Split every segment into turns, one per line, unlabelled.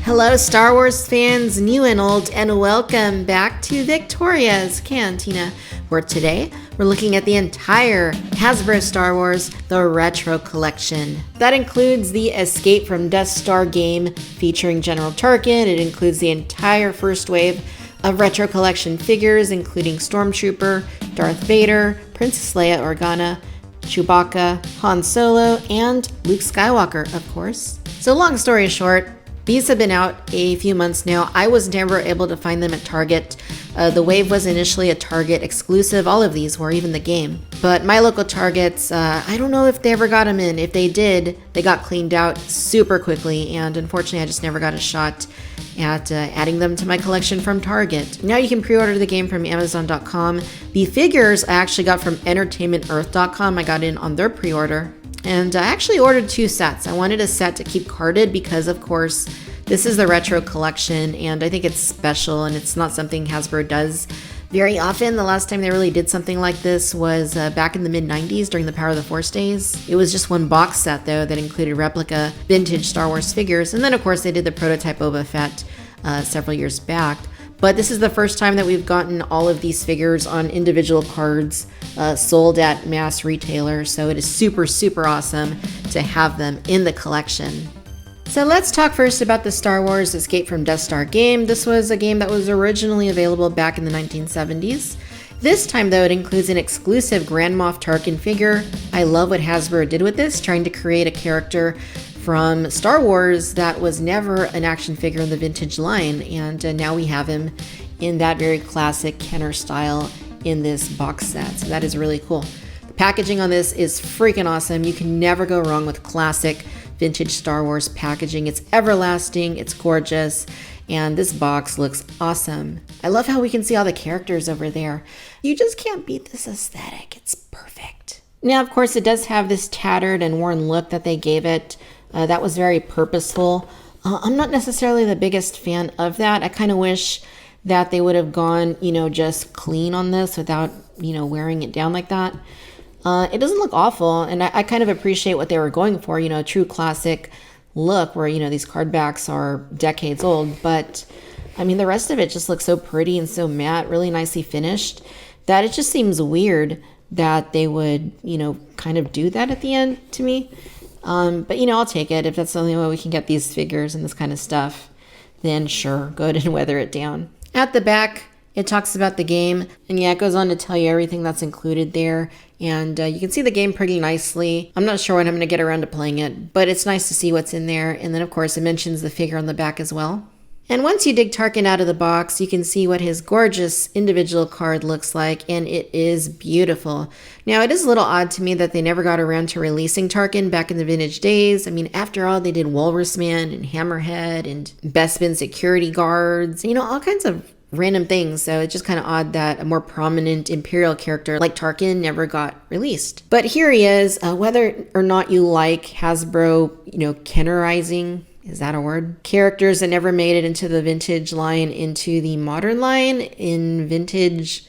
Hello, Star Wars fans, new and old, and welcome back to Victoria's Cantina, where today we're looking at the entire Hasbro Star Wars The Retro Collection. That includes the Escape from Death Star game featuring General Tarkin. It includes the entire first wave of Retro Collection figures, including Stormtrooper, Darth Vader, Princess Leia Organa, Chewbacca, Han Solo, and Luke Skywalker, of course. So long story short, these have been out a few months now. I was never able to find them at Target. The wave was initially a Target exclusive. All of these were, even the game. But my local Targets, I don't know if they ever got them in. If they did, they got cleaned out super quickly. And unfortunately, I just never got a shot at adding them to my collection from Target. Now you can pre-order the game from Amazon.com. The figures I actually got from EntertainmentEarth.com. I got in on their pre-order. And I actually ordered 2 sets. I wanted a set to keep carded because, of course, this is the Retro Collection, and I think it's special, and it's not something Hasbro does very often. The last time they really did something like this was back in the mid-90s during the Power of the Force days. It was just one box set, though, that included replica vintage Star Wars figures, and then, of course, they did the prototype Boba Fett several years back. But this is the first time that we've gotten all of these figures on individual cards sold at mass retailers. So it is super, super awesome to have them in the collection. So let's talk first about the Star Wars Escape from Death Star game. This was a game that was originally available back in the 1970s. This time, though, it includes an exclusive Grand Moff Tarkin figure. I love what Hasbro did with this, trying to create a character from Star Wars that was never an action figure in the vintage line, and now we have him in that very classic Kenner style in this box set. So that is really cool. The packaging on this is freaking awesome. You can never go wrong with classic vintage Star Wars packaging. It's everlasting, it's gorgeous, and this box looks awesome. I love how we can see all the characters over there. You just can't beat this aesthetic. It's perfect. Now, of course, it does have this tattered and worn look that they gave it. That was very purposeful. I'm not necessarily the biggest fan of that. I kind of wish that they would have gone, just clean on this without, wearing it down like that. It doesn't look awful, and I kind of appreciate what they were going for, a true classic look where, these card backs are decades old. But, the rest of it just looks so pretty and so matte, really nicely finished, that it just seems weird that they would, kind of do that at the end to me. But I'll take it. If that's the only way we can get these figures and this kind of stuff, then sure, go ahead and weather it down. At the back, it talks about the game, and it goes on to tell you everything that's included there. And you can see the game pretty nicely. I'm not sure when I'm going to get around to playing it, but it's nice to see what's in there. And then, of course, it mentions the figure on the back as well. And once you dig Tarkin out of the box, you can see what his gorgeous individual card looks like, and it is beautiful. Now, it is a little odd to me that they never got around to releasing Tarkin back in the vintage days. After all, they did Walrus Man and Hammerhead and Bespin security guards, all kinds of random things. So it's just kind of odd that a more prominent Imperial character like Tarkin never got released. But here he is, whether or not you like Hasbro, Kennerizing, is that a word? Characters that never made it into the vintage line, into the modern line in vintage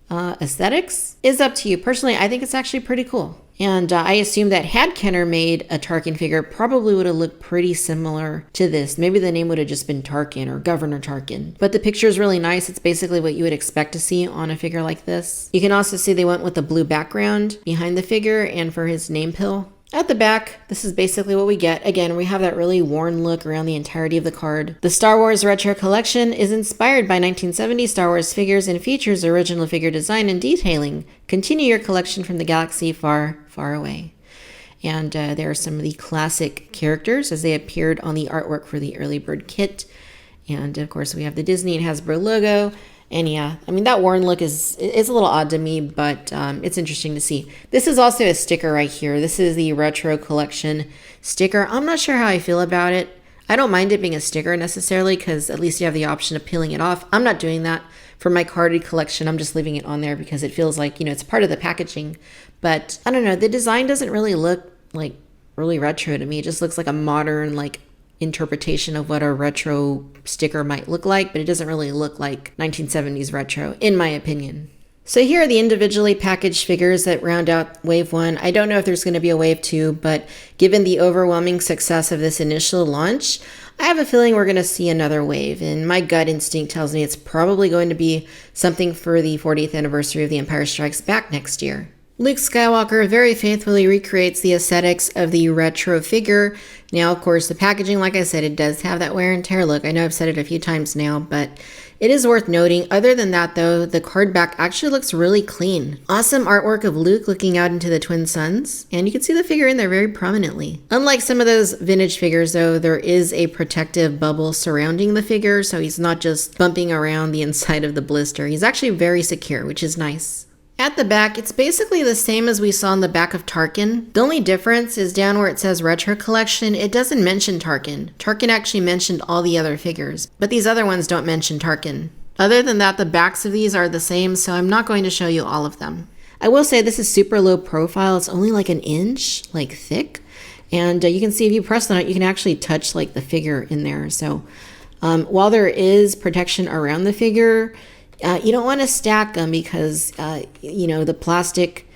aesthetics is up to you. Personally, I think it's actually pretty cool. And I assume that had Kenner made a Tarkin figure, probably would have looked pretty similar to this. Maybe the name would have just been Tarkin or Governor Tarkin. But the picture is really nice. It's basically what you would expect to see on a figure like this. You can also see they went with a blue background behind the figure and for his name pill. At the back, this is basically what we get. Again, we have that really worn look around the entirety of the card. The Star Wars Retro Collection is inspired by 1970 Star Wars figures and features original figure design and detailing. Continue your collection from the galaxy far, far away. And there are some of the classic characters as they appeared on the artwork for the early bird kit. And of course, we have the Disney and Hasbro logo. And that worn look is a little odd to me, but it's interesting to see. This is also a sticker right here. This is the Retro Collection sticker. I'm not sure how I feel about it. I don't mind it being a sticker necessarily because at least you have the option of peeling it off. I'm not doing that for my carded collection. I'm just leaving it on there because it feels like, it's part of the packaging. But I don't know. The design doesn't really look like really retro to me. It just looks like a modern, interpretation of what a retro sticker might look like, but it doesn't really look like 1970s retro, in my opinion. So here are the individually packaged figures that round out Wave 1. I don't know if there's going to be a Wave 2, but given the overwhelming success of this initial launch, I have a feeling we're going to see another wave, and my gut instinct tells me it's probably going to be something for the 40th anniversary of The Empire Strikes Back next year. Luke Skywalker very faithfully recreates the aesthetics of the retro figure. Now, of course, the packaging, like I said, it does have that wear and tear look. I know I've said it a few times now, but it is worth noting. Other than that, though, the card back actually looks really clean. Awesome artwork of Luke looking out into the twin suns, and you can see the figure in there very prominently. Unlike some of those vintage figures, though, there is a protective bubble surrounding the figure, so he's not just bumping around the inside of the blister. He's actually very secure, which is nice. At the back, it's basically the same as we saw on the back of Tarkin. The only difference is down where it says Retro Collection, it doesn't mention Tarkin. Tarkin actually mentioned all the other figures, but these other ones don't mention Tarkin. Other than that, the backs of these are the same, so I'm not going to show you all of them. I will say this is super low profile. It's only like an inch, thick. And you can see if you press on it, you can actually touch the figure in there. So while there is protection around the figure, you don't want to stack them because, the plastic,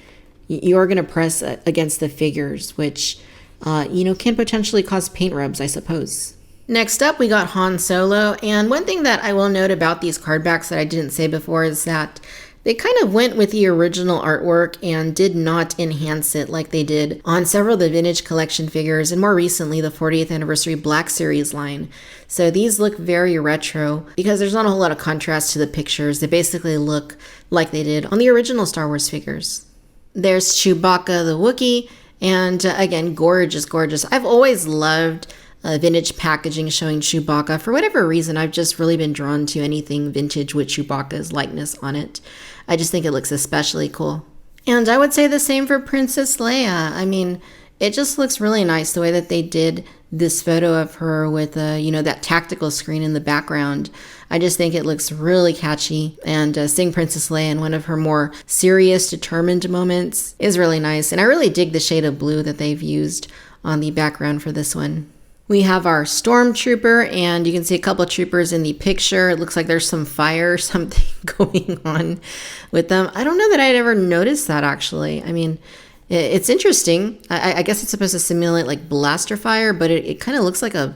you're going to press against the figures, which, can potentially cause paint rubs, I suppose. Next up, we got Han Solo. And one thing that I will note about these card backs that I didn't say before is that they kind of went with the original artwork and did not enhance it like they did on several of the vintage collection figures and more recently the 40th anniversary Black Series line. So these look very retro because there's not a whole lot of contrast to the pictures. They basically look like they did on the original Star Wars figures. There's Chewbacca the Wookiee, and again, gorgeous, gorgeous. I've always loved vintage packaging showing Chewbacca. For whatever reason, I've just really been drawn to anything vintage with Chewbacca's likeness on it. I just think it looks especially cool. And I would say the same for Princess Leia. I mean, it just looks really nice the way that they did this photo of her with, that tactical screen in the background. I just think it looks really catchy. And seeing Princess Leia in one of her more serious, determined moments is really nice. And I really dig the shade of blue that they've used on the background for this one. We have our Stormtrooper, and you can see a couple of troopers in the picture. It looks like there's some fire or something going on with them. I don't know that I'd ever noticed that, actually. I mean, it's interesting. I guess it's supposed to simulate blaster fire, but it kind of looks like an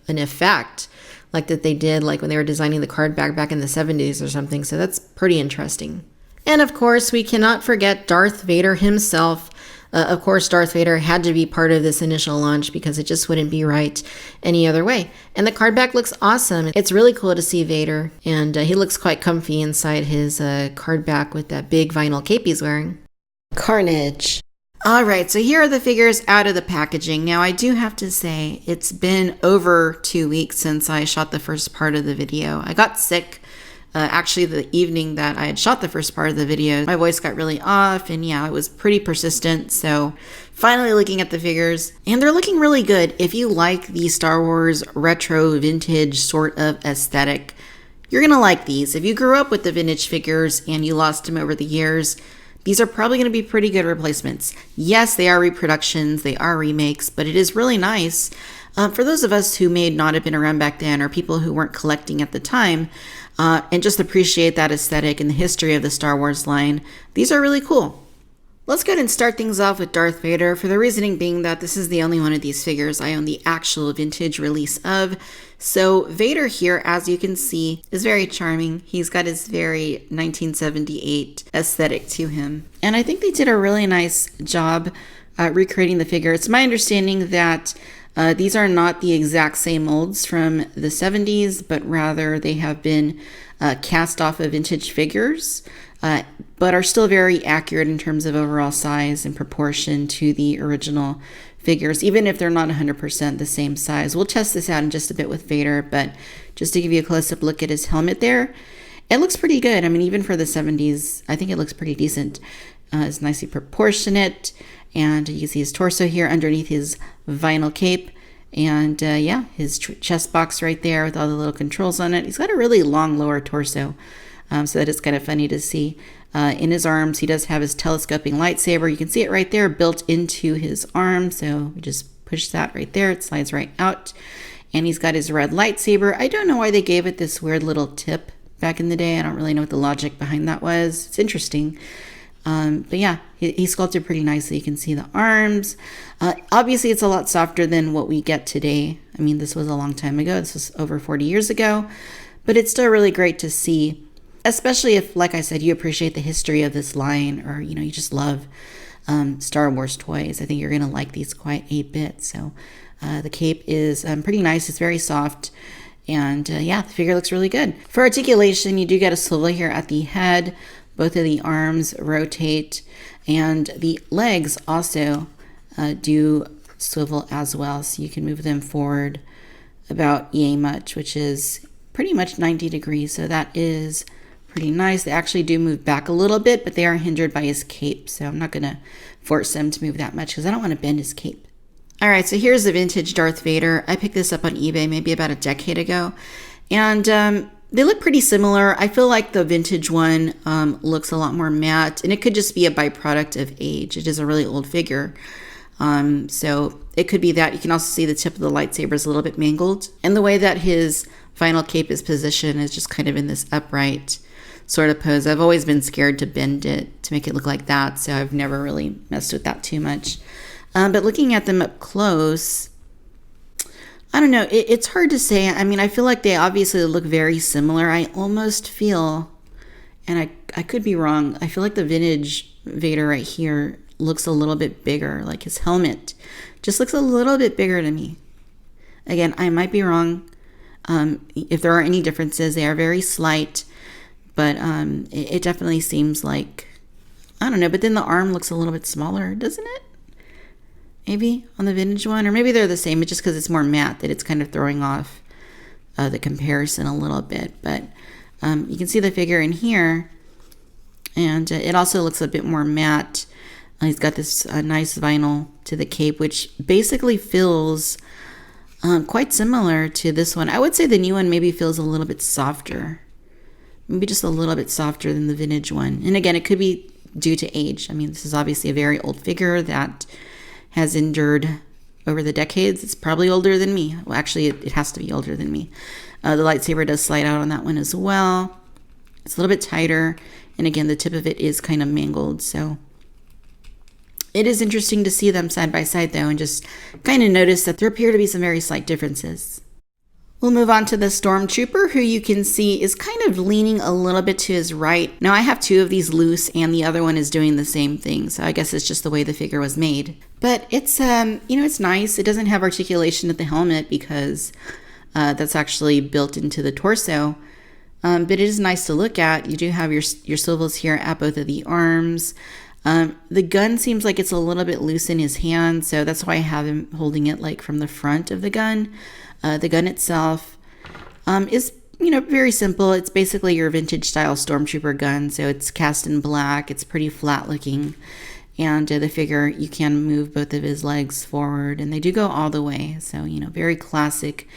effect like that they did when they were designing the card back in the 70s or something. So that's pretty interesting. And of course, we cannot forget Darth Vader himself. Of course, Darth Vader had to be part of this initial launch because it just wouldn't be right any other way. And the card back looks awesome. It's really cool to see Vader, and he looks quite comfy inside his card back with that big vinyl cape he's wearing. Carnage. All right, so here are the figures out of the packaging. Now, I do have to say it's been over 2 weeks since I shot the first part of the video. I got sick. Actually, the evening that I had shot the first part of the video, my voice got really off, and it was pretty persistent. So finally looking at the figures, and they're looking really good. If you like the Star Wars retro vintage sort of aesthetic, you're going to like these. If you grew up with the vintage figures and you lost them over the years, these are probably going to be pretty good replacements. Yes, they are reproductions, they are remakes, but it is really nice. For those of us who may not have been around back then or people who weren't collecting at the time, and just appreciate that aesthetic and the history of the Star Wars line, these are really cool. Let's go ahead and start things off with Darth Vader, for the reasoning being that this is the only one of these figures I own the actual vintage release of. So Vader here, as you can see, is very charming. He's got his very 1978 aesthetic to him. And I think they did a really nice job recreating the figure. It's my understanding that these are not the exact same molds from the 70s, but rather they have been cast off of vintage figures, but are still very accurate in terms of overall size and proportion to the original figures, even if they're not 100% the same size. We'll test this out in just a bit with Vader, but just to give you a close-up look at his helmet there, it looks pretty good. I mean, even for the 70s, I think it looks pretty decent. It's nicely proportionate. And you can see his torso here underneath his vinyl cape. And his chest box right there with all the little controls on it. He's got a really long lower torso, so that is kind of funny to see. In his arms, he does have his telescoping lightsaber. You can see it right there built into his arm. So we just push that right there. It slides right out. And he's got his red lightsaber. I don't know why they gave it this weird little tip, back in the day. I don't really know what the logic behind that was. It's interesting. But yeah, he sculpted pretty nicely. You can see the arms. Obviously, it's a lot softer than what we get today. I mean, this was a long time ago. This was over 40 years ago. But it's still really great to see, especially if, like I said, you appreciate the history of this line, or, you know, you just love Star Wars toys. I think you're going to like these quite a bit. So the cape is pretty nice. It's very soft. And yeah, the figure looks really good. For articulation, you do get a swivel here at the head. Both of the arms rotate, and the legs also do swivel as well. So you can move them forward about yay much, which is pretty much 90 degrees. So that is pretty nice. They actually do move back a little bit, but they are hindered by his cape. So I'm not going to force them to move that much because I don't want to bend his cape. All right, so here's the vintage Darth Vader. I picked this up on eBay maybe about a decade ago. And they look pretty similar. I feel like the vintage one looks a lot more matte, and it could just be a byproduct of age. It is a really old figure. So it could be that. You can also see the tip of the lightsaber is a little bit mangled. And the way that his final cape is positioned is just kind of in this upright sort of pose. I've always been scared to bend it to make it look like that, so I've never really messed with that too much. But looking at them up close, I don't know. It's hard to say. I mean, I feel like they obviously look very similar. I almost feel, and I could be wrong, I feel like the vintage Vader right here looks a little bit bigger. Like his helmet just looks a little bit bigger to me. Again, I might be wrong. If there are any differences, they are very slight. But it definitely seems like, I don't know. But then the arm looks a little bit smaller, doesn't it? Maybe on the vintage one, or maybe they're the same. It's just because it's more matte that it's kind of throwing off the comparison a little bit. But you can see the figure in here, and it also looks a bit more matte. He's got this nice vinyl to the cape, which basically feels quite similar to this one. I would say the new one maybe feels a little bit softer, maybe just a little bit softer than the vintage one. And again, it could be due to age. I mean, this is obviously a very old figure that has endured over the decades. It's probably older than me. Well, actually, it has to be older than me. The lightsaber does slide out on that one as well. It's a little bit tighter. And again, the tip of it is kind of mangled. So it is interesting to see them side by side, though, and just kind of notice that there appear to be some very slight differences. We'll move on to the Stormtrooper, who you can see is kind of leaning a little bit to his right. Now, I have two of these loose, and the other one is doing the same thing. So I guess it's just the way the figure was made. But it's, it's nice. It doesn't have articulation at the helmet because that's actually built into the torso. But it is nice to look at. You do have your swivels here at both of the arms. The gun seems like it's a little bit loose in his hand, so that's why I have him holding it like from the front of the gun. The gun itself is, very simple. It's basically your vintage style Stormtrooper gun. So it's cast in black. It's pretty flat looking. And the figure, you can move both of his legs forward, and they do go all the way. So, very classic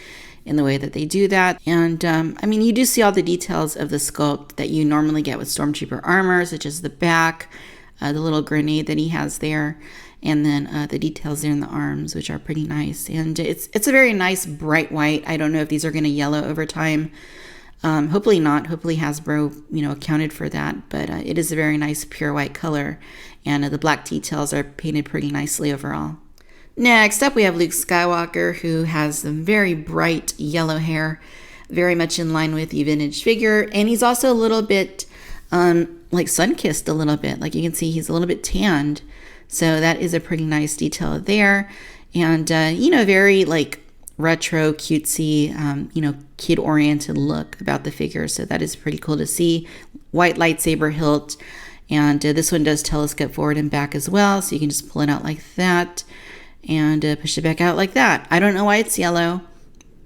in the way that they do that. And you do see all the details of the sculpt that you normally get with Stormtrooper armor, such as the back, the little grenade that he has there, and then the details there in the arms, which are pretty nice. And it's a very nice bright white. I don't know if these are going to yellow over time. Hopefully not. Hopefully Hasbro, accounted for that. But it is a very nice pure white color, and the black details are painted pretty nicely overall. Next up, we have Luke Skywalker, who has some very bright yellow hair, very much in line with the vintage figure. And he's also a little bit like sun-kissed a little bit. Like you can see he's a little bit tanned. So that is a pretty nice detail there. And, very like retro, cutesy, kid-oriented look about the figure. So that is pretty cool to see. White lightsaber hilt. And this one does telescope forward and back as well. So you can just pull it out like that and push it back out like that. I don't know why it's yellow,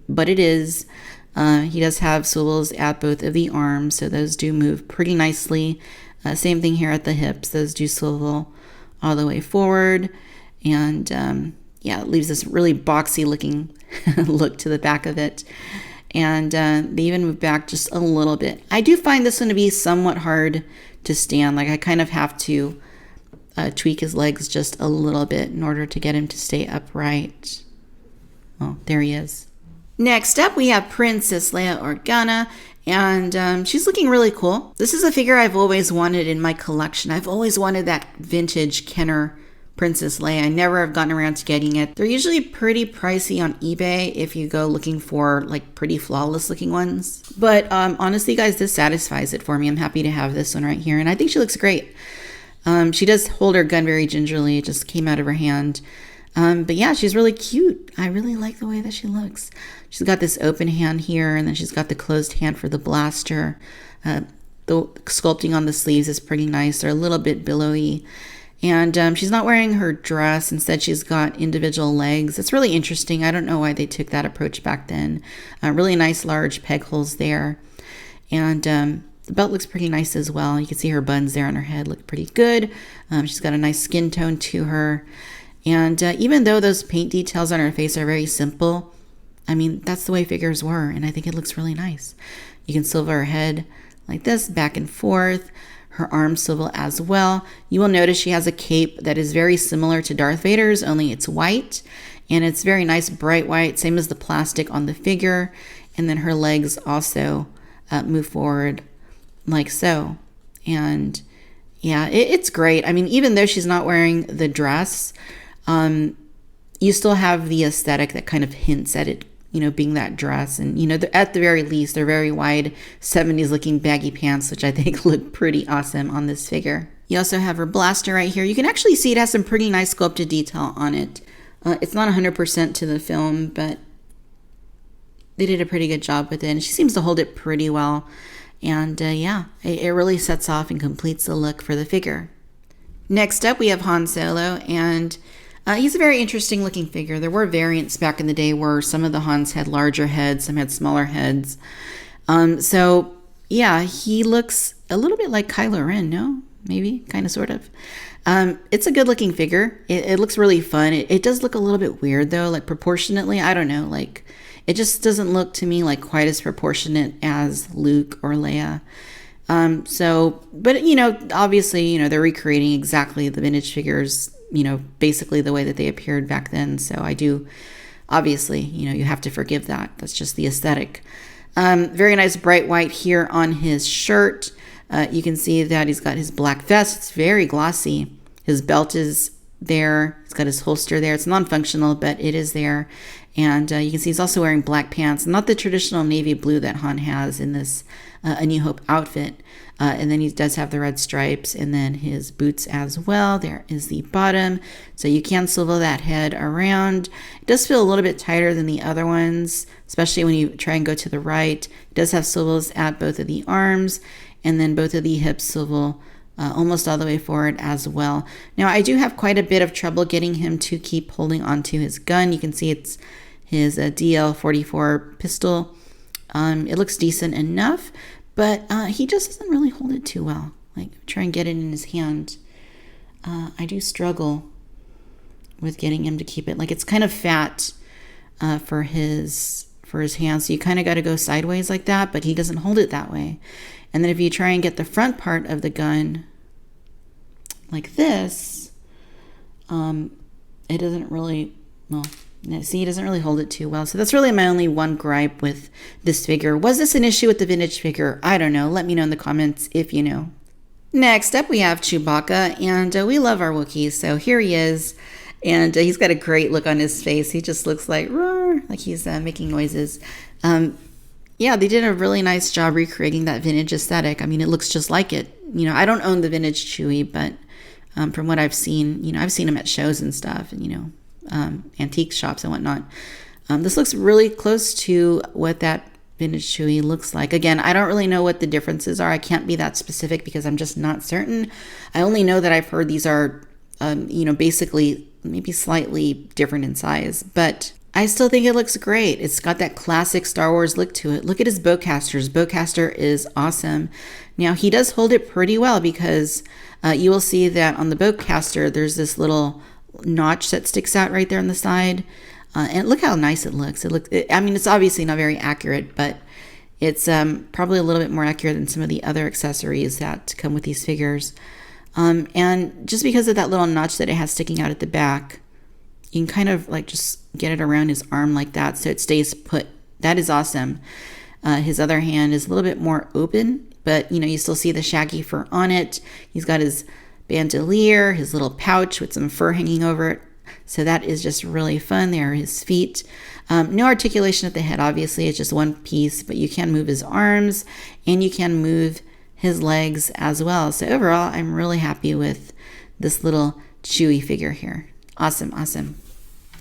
but it is. He does have swivels at both of the arms, so those do move pretty nicely. Same thing here at the hips. Those do swivel all the way forward. And it leaves this really boxy looking look to the back of it. And they even move back just a little bit. I do find this one to be somewhat hard to stand. Like I kind of have to tweak his legs just a little bit in order to get him to stay upright. Oh, there he is. Next up, we have Princess Leia Organa, and she's looking really cool. This is a figure I've always wanted in my collection. I've always wanted that vintage Kenner Princess Leia. I never have gotten around to getting it. They're usually pretty pricey on eBay if you go looking for like pretty flawless looking ones. But honestly, guys, this satisfies it for me. I'm happy to have this one right here, and I think she looks great. She does hold her gun very gingerly. It just came out of her hand. But yeah, she's really cute. I really like the way that she looks. She's got this open hand here, and then she's got the closed hand for the blaster. The sculpting on the sleeves is pretty nice. They're a little bit billowy. And she's not wearing her dress. Instead, she's got individual legs. It's really interesting. I don't know why they took that approach back then. Really nice large peg holes there. And the belt looks pretty nice as well. You can see her buns there on her head look pretty good. She's got a nice skin tone to her. And even though those paint details on her face are very simple, I mean, that's the way figures were, and I think it looks really nice. You can swivel her head like this, back and forth. Her arms swivel as well. You will notice she has a cape that is very similar to Darth Vader's, only it's white, and it's very nice, bright white, same as the plastic on the figure. And then her legs also move forward like so. And yeah, it's great. I mean, even though she's not wearing the dress, you still have the aesthetic that kind of hints at it, being that dress. And, at the very least, they're very wide 70s looking baggy pants, which I think look pretty awesome on this figure. You also have her blaster right here. You can actually see it has some pretty nice sculpted detail on it. It's not 100% to the film, but they did a pretty good job with it. And she seems to hold it pretty well. And yeah, it really sets off and completes the look for the figure. Next up, we have Han Solo, and he's a very interesting looking figure. There were variants back in the day where some of the Hans had larger heads, some had smaller heads. So yeah, he looks a little bit like Kylo Ren, no? Maybe, kind of, sort of. It's a good looking figure. It looks really fun. It does look a little bit weird though, like proportionately. I don't know, like it just doesn't look to me like quite as proportionate as Luke or Leia. But obviously, they're recreating exactly the vintage figures, basically the way that they appeared back then. So I do, obviously, you have to forgive that. That's just the aesthetic. Very nice bright white here on his shirt. You can see that he's got his black vest. It's very glossy. His belt is there. He's got his holster there. It's non-functional, but it is there. And you can see he's also wearing black pants, not the traditional navy blue that Han has in this A New Hope outfit. And then he does have the red stripes, and then his boots as well. There is the bottom. So you can swivel that head around. It does feel a little bit tighter than the other ones, especially when you try and go to the right. It does have swivels at both of the arms, and then both of the hips swivel almost all the way forward as well. Now, I do have quite a bit of trouble getting him to keep holding onto his gun. You can see it's his DL-44 pistol. It looks decent enough, but he just doesn't really hold it too well. Like, try and get it in his hand. I do struggle with getting him to keep it. Like, it's kind of fat for his hands, so you kind of got to go sideways like that, but he doesn't hold it that way. And then if you try and get the front part of the gun like this, it doesn't really, see, he doesn't really hold it too well. So that's really my only one gripe with this figure. Was this an issue with the vintage figure? I don't know. Let me know in the comments if you know. Next up, we have Chewbacca, and we love our Wookiees. So here he is, and he's got a great look on his face. He just looks like, roar, like he's making noises. Yeah, they did a really nice job recreating that vintage aesthetic. I mean, it looks just like it. I don't own the vintage Chewie, but from what I've seen, I've seen him at shows and stuff, and antique shops and whatnot. This looks really close to what that vintage Chewie looks like. Again, I don't really know what the differences are. I can't be that specific because I'm just not certain. I only know that I've heard these are, basically maybe slightly different in size, but I still think it looks great. It's got that classic Star Wars look to it. Look at his bowcaster. His bowcaster is awesome. Now, he does hold it pretty well because you will see that on the bowcaster, there's this little notch that sticks out right there on the side. And look how nice it looks. It's obviously not very accurate, but it's probably a little bit more accurate than some of the other accessories that come with these figures. And just because of that little notch that it has sticking out at the back, you can kind of like just get it around his arm like that so it stays put That is awesome. His other hand is a little bit more open, but you still see the shaggy fur on it. He's got his bandolier, his little pouch with some fur hanging over it. So that is just really fun. There are his feet. No articulation at the head, obviously. It's just one piece, but you can move his arms and you can move his legs as well. So overall, I'm really happy with this little Chewie figure here. Awesome, awesome.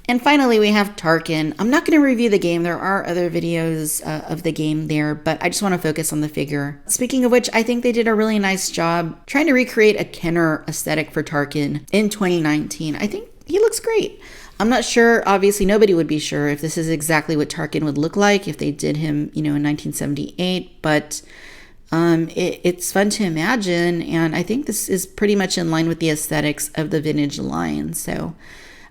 And finally, we have Tarkin. I'm not going to review the game. There are other videos of the game there, but I just want to focus on the figure. Speaking of which, I think they did a really nice job trying to recreate a Kenner aesthetic for Tarkin in 2019. I think he looks great. I'm not sure, obviously nobody would be sure if this is exactly what Tarkin would look like if they did him, in 1978, but it's fun to imagine, and I think this is pretty much in line with the aesthetics of the vintage line, so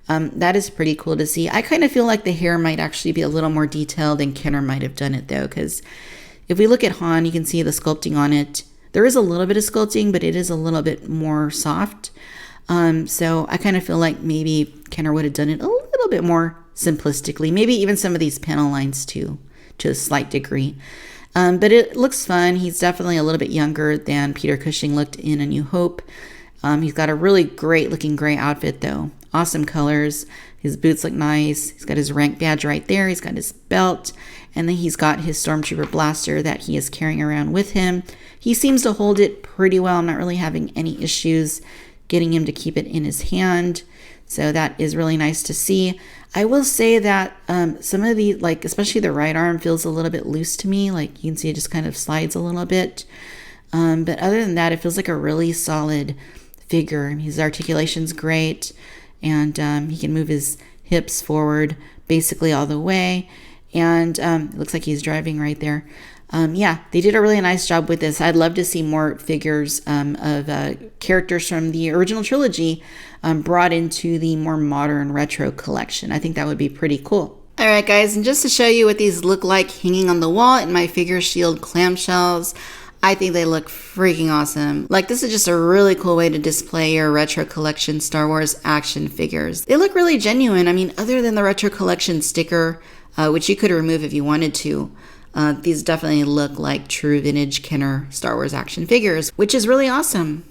that is pretty cool to see. I kind of feel like the hair might actually be a little more detailed than Kenner might have done it, though, because if we look at Han, you can see the sculpting on it. There is a little bit of sculpting, but it is a little bit more soft. So I kind of feel like maybe Kenner would have done it a little bit more simplistically, maybe even some of these panel lines too, to a slight degree. But it looks fun. He's definitely a little bit younger than Peter Cushing looked in A New Hope. He's got a really great looking gray outfit though. Awesome colors. His boots look nice. He's got his rank badge right there. He's got his belt. And then he's got his Stormtrooper blaster that he is carrying around with him. He seems to hold it pretty well. I'm not really having any issues getting him to keep it in his hand. So that is really nice to see. I will say that some of the, especially the right arm feels a little bit loose to me. Like you can see it just kind of slides a little bit. But other than that, it feels like a really solid figure. His articulation's great. And he can move his hips forward basically all the way. And it looks like he's driving right there. Yeah, they did a really nice job with this. I'd love to see more figures of characters from the original trilogy brought into the more modern retro collection. I think that would be pretty cool. All right, guys, and just to show you what these look like hanging on the wall in my Figure Shield clamshells, I think they look freaking awesome. This is just a really cool way to display your retro collection Star Wars action figures. They look really genuine. I mean, other than the retro collection sticker, which you could remove if you wanted to, these definitely look like true vintage Kenner Star Wars action figures, which is really awesome.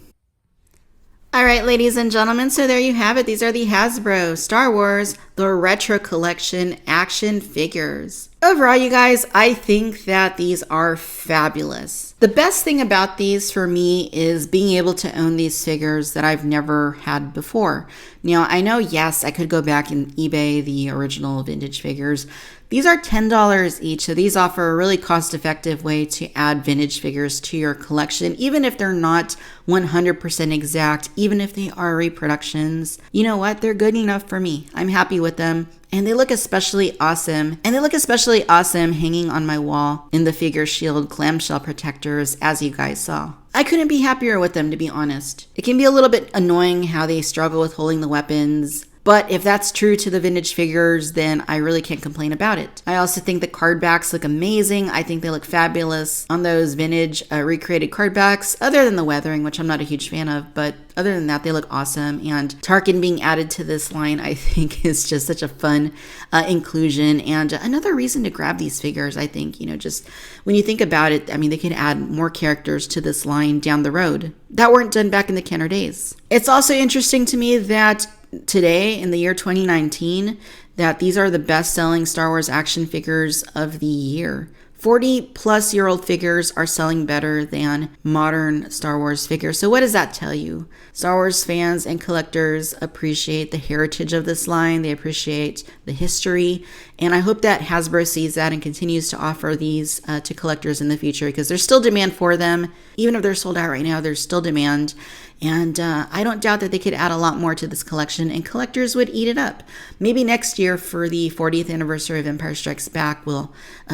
All right, ladies and gentlemen, so there you have it. These are the Hasbro Star Wars The Retro Collection action figures. Overall, you guys, I think that these are fabulous. The best thing about these for me is being able to own these figures that I've never had before. Now, I know, yes, I could go back and eBay the original vintage figures. These are $10 each, so these offer a really cost-effective way to add vintage figures to your collection, even if they're not 100% exact, even if they are reproductions. You know what? They're good enough for me. I'm happy with them. And they look especially awesome. And they look especially awesome hanging on my wall in the Figure Shield clamshell protectors, as you guys saw. I couldn't be happier with them, to be honest. It can be a little bit annoying how they struggle with holding the weapons, but if that's true to the vintage figures, then I really can't complain about it. I also think the card backs look amazing. I think they look fabulous on those vintage recreated card backs, other than the weathering, which I'm not a huge fan of, but other than that, they look awesome. And Tarkin being added to this line, I think, is just such a fun inclusion and another reason to grab these figures. I think, just when you think about it, I mean, they could add more characters to this line down the road that weren't done back in the Kenner days. It's also interesting to me that today, in the year 2019, that these are the best-selling Star Wars action figures of the year. 40-plus-year-old figures are selling better than modern Star Wars figures. So what does that tell you? Star Wars fans and collectors appreciate the heritage of this line. They appreciate the history. And I hope that Hasbro sees that and continues to offer these to collectors in the future, because there's still demand for them. Even if they're sold out right now, there's still demand. And I don't doubt that they could add a lot more to this collection and collectors would eat it up. Maybe next year for the 40th anniversary of Empire Strikes Back, we'll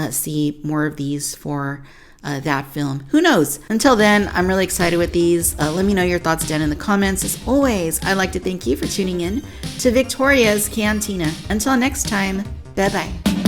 see more of these for that film. Who knows? Until then, I'm really excited with these. Let me know your thoughts down in the comments. As always, I'd like to thank you for tuning in to Victoria's Cantina. Until next time, bye-bye.